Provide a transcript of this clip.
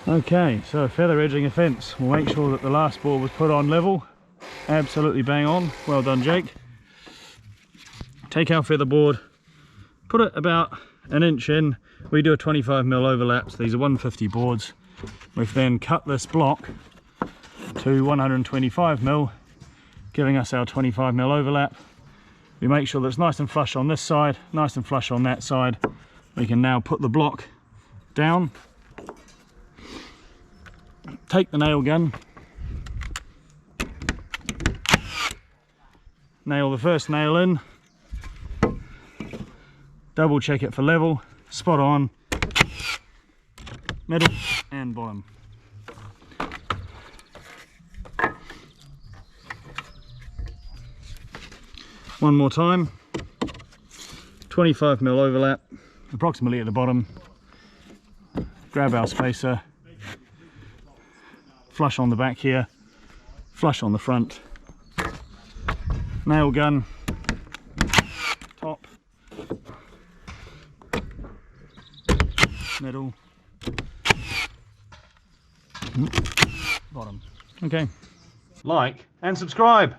Okay, so feather edging a fence. We'll make sure that the last board was put on level. Absolutely bang on. Well done, Jake. Take our feather board, put it about an inch in. We do a 25mm overlap, so these are 150 boards. We've then cut this block to 125mm, giving us our 25mm overlap. We make sure that it's nice and flush on this side, nice and flush on that side. We can now put the block down, take the nail gun, nail the first nail in, double check it for level, spot on, middle and bottom. One more time, 25mm overlap, approximately at the bottom. Grab our spacer, flush on the back here, flush on the front, nail gun, top, middle, bottom. Okay. Like and subscribe.